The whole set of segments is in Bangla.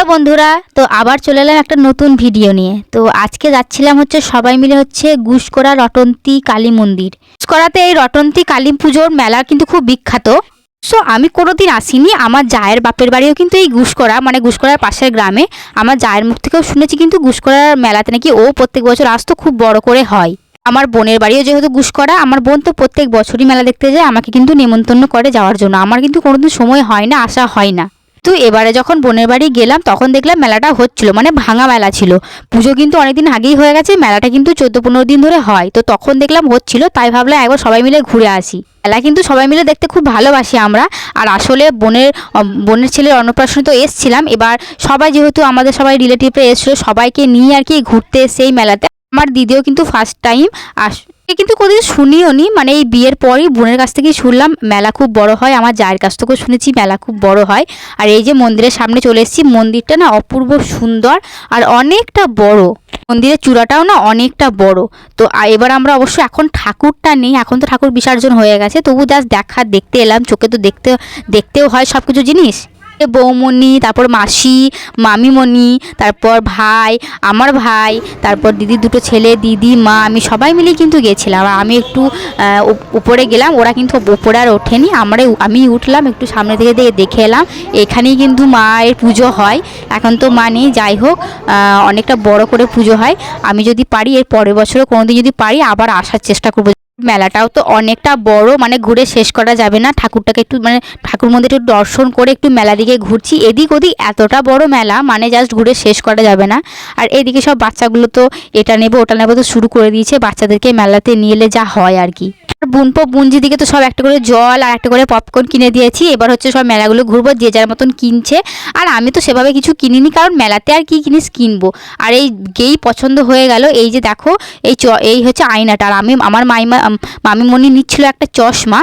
হ্যালো বন্ধুরা, তো আবার চলে এলাম একটা নতুন ভিডিও নিয়ে। তো আজকে যাচ্ছিলাম সবাই মিলে গুসকরা রটন্তী কালী মন্দির। গুসকরাতে এই রটন্তী কালী পুজোর মেলা কিন্তু খুব বিখ্যাত। সো আমি কোনোদিন আসিনি, আমার জায়ের বাপের বাড়িও কিন্তু এই গুসকরা, মানে গুসকরার পাশের গ্রামে। আমার জায়ের মুখ থেকেও শুনেছি কিন্তু গুসকরার মেলাতে নাকি ও প্রত্যেক বছর আসতো, খুব বড় করে হয়। আমার বোনের বাড়িও যেহেতু গুসকরা, আমার বোন তো প্রত্যেক বছরই মেলা দেখতে যায়, আমাকে কিন্তু নেমন্তন্ন করে যাওয়ার জন্য। আমার কিন্তু কোনোদিন সময় হয় না, আসা হয় না। তো এবারে যখন বোনের বাড়ি গেলাম তখন দেখলাম মেলাটা হচ্ছিল, মানে ভাঙা মেলা ছিল। পুজো কিন্তু অনেকদিন আগেই হয়ে গেছে, মেলাটা কিন্তু 14-15 দিন ধরে হয়। তো তখন দেখলাম হচ্ছিল, তাই ভাবলাম একবার সবাই মিলে ঘুরে আসি। মেলা কিন্তু সবাই মিলে দেখতে খুব ভালোবাসি আমরা। আর আসলে বোনের ছেলের অন্নপ্রাশনে তো এসছিলাম। এবার সবাই যেহেতু আমাদের সবাই রিলেটিভরা এসেছিলো, সবাইকে নিয়ে আর কি ঘুরতে এসে এই মেলাতে। আমার দিদিও কিন্তু ফার্স্ট টাইম কিন্তু কোনোদিন শুনিও নি, মানে এই বিয়ের পরই বোনের কাছ থেকেই শুনলাম মেলা খুব বড় হয়। আমার জায়ের কাছ থেকেও শুনেছি মেলা খুব বড় হয়। আর এই যে মন্দিরের সামনে চলে এসেছি, মন্দিরটা না অপূর্ব সুন্দর আর অনেকটা বড়। মন্দিরের চূড়াটাও না অনেকটা বড়। তো এবার আমরা অবশ্য এখন ঠাকুরটা নেই, এখন তো ঠাকুর বিসর্জন হয়ে গেছে, তবু জাস্ট দেখতে এলাম। চোখে তো দেখতেও হয় সব কিছু জিনিস। বৌমণি, তারপর মাসি, মামিমণি, তারপর ভাই, আমার ভাই, তারপর দিদির দুটো ছেলে, দিদি, মা, আমি সবাই মিলেই কিন্তু গেছিলাম। আর আমি একটু উপরে গেলাম, ওরা কিন্তু উপরে আর ওঠেনি, আমি উঠলাম, একটু সামনে থেকে দেখে এলাম। এখানেই কিন্তু মায়ের পুজো হয়। এখন তো মা নেই, যাই হোক অনেকটা বড় করে পুজো হয়। আমি যদি পারি এর পরের বছরও কোনোদিন যদি পারি আবার আসার চেষ্টা করবো। মেলাটাও তো অনেকটা বড়, মানে ঘুরে শেষ করা যাবে না। ঠাকুরটাকে একটু মানে ঠাকুর মন্দিরে একটু দর্শন করে একটু মেলা দিকে ঘুরছি, এদিক ওদিক এতটা বড় মেলা, মানে জাস্ট ঘুরে শেষ করা যাবে না। আর এদিকে সব বাচ্চাগুলো তো এটা নেবো ওটা নেবো তো শুরু করে দিয়েছে। বাচ্চাদেরকে মেলাতে নিয়ে এলে যা হয় আর কি। বুনজি দিকে তো সব একটা করে জল আর একটা করে পপকর্ন কিনে দিয়েছি। এবার সব মেলাগুলো ঘুরবো, যে যার মতন কিনছে। আর আমি তো সেভাবে কিছু কিনিনি, কারণ মেলাতে আর কি জিনিস কিনবো। আর এই গেই পছন্দ হয়ে গেল, এই যে দেখো এই আয়নাটা। আর আমার মামিমণি নিচ্ছিল একটা চশমা,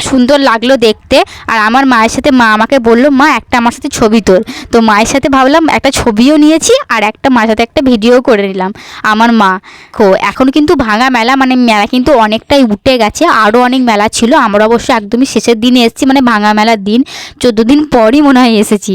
সুন্দর লাগলো দেখতে। আর আমার মায়ের সাথে মা আমাকে বললো, মা একটা আমার সাথে ছবি তোল। তো মায়ের সাথে ভাবলাম একটা ছবিও নিয়েছি আর একটা মায়ের সাথে একটা ভিডিও করে নিলাম। আমার মা এখন কিন্তু ভাঙা মেলা, মানে মেলা কিন্তু অনেকটাই উঠে গেছে, আরও অনেক মেলা ছিল। আমরা অবশ্য একদমই শেষের দিনে এসেছি, মানে ভাঙা মেলার দিন 14 দিন পরই মনে হয় এসেছি।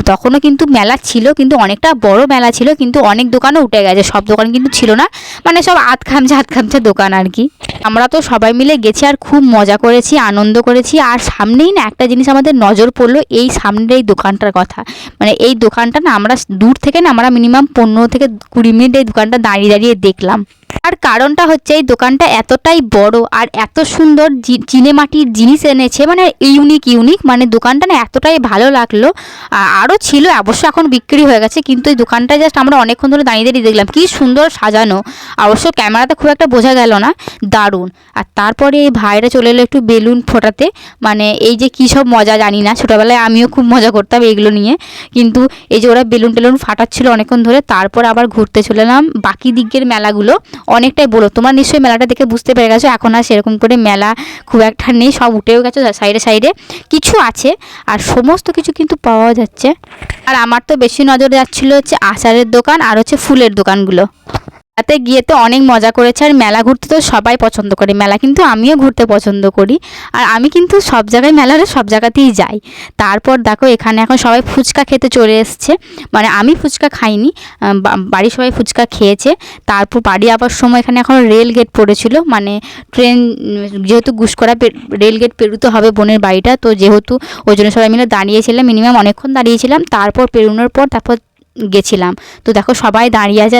তখনও কিন্তু মেলা ছিল, কিন্তু অনেকটা বড় মেলা ছিল, কিন্তু অনেক দোকানও উঠে গেছে, সব দোকান কিন্তু ছিল না, মানে সব আধ খামচা দোকান আর কি। আমরা তো সবাই মিলে গেছি আর খুব মজা করেছি, আনন্দ করেছি। আর সামনেই না একটা জিনিস আমাদের নজর পড়লো, এই সামনের এই দোকানটার কথা। মানে এই দোকানটা না আমরা দূর থেকে না আমরা মিনিমাম 15 থেকে 20 মিনিট এই দোকানটা দাঁড়িয়ে দেখলাম। আর কারণটা হচ্ছে এই দোকানটা এতটাই বড় আর এত সুন্দর চিনেমাটির জিনিস এনেছে, মানে ইউনিক, মানে দোকানটা না এতটাই ভালো লাগলো। আরও ছিল অবশ্য, এখন বিক্রি হয়ে গেছে, কিন্তু এই দোকানটা জাস্ট আমরা অনেকক্ষণ ধরে দাঁড়িয়ে দেখলাম, কি সুন্দর সাজানো। অবশ্য ক্যামেরাতে খুব একটা বোঝা গেল না, দারুণ। আর তারপরে এই ভাইরা চলে এলো একটু বেলুন ফোটাতে, মানে এই যে কী সব মজা জানি না, ছোটোবেলায় আমিও খুব মজা করতাম এইগুলো নিয়ে। কিন্তু এই যে ওরা বেলুন টেলুন ফাটাচ্ছিল অনেকক্ষণ ধরে, তারপর আবার ঘুরতে চলে এলাম। বাকি দিকের মেলাগুলো অনেকটাই বলো, তোমরা নিশ্চয়ই মেলাটা দেখে বুঝতে পেরে গেছো, এখন আর সেরকম করে মেলা খুব একটা নেই, সব উঠেও গেছে। সাইডে কিছু আছে, আর সমস্ত কিছু কিন্তু পাওয়া যাচ্ছে। আর আমার তো বেশি নজরে যাচ্ছিলো আচারের দোকান আর ফুলের দোকানগুলো। মেলাতে গিয়ে তো অনেক মজা করেছে। আর মেলা ঘুরতে তো সবাই পছন্দ করে, মেলা কিন্তু আমিও ঘুরতে পছন্দ করি। আর আমি কিন্তু সব জায়গায় মেলাতে সব জায়গাতেই যাই। তারপর দেখো এখানে এখন সবাই ফুচকা খেতে চলে এসছে, মানে আমি ফুচকা খাইনি, বাড়ির সবাই ফুচকা খেয়েছে। তারপর বাড়ি আবার সময় এখানে এখন রেল গেট পড়েছিল, মানে ট্রেন যেহেতু গুসকরা রেল গেট পেরোতে হবে বোনের বাড়িটা, তো যেহেতু ওই জন্য সবাই মিলে দাঁড়িয়েছিলাম, মিনিমাম অনেকক্ষণ দাঁড়িয়েছিলাম। তারপর পেরোনোর পর তারপর গেছিলাম। তো দেখো সবাই দাঁড়িয়ে আছে।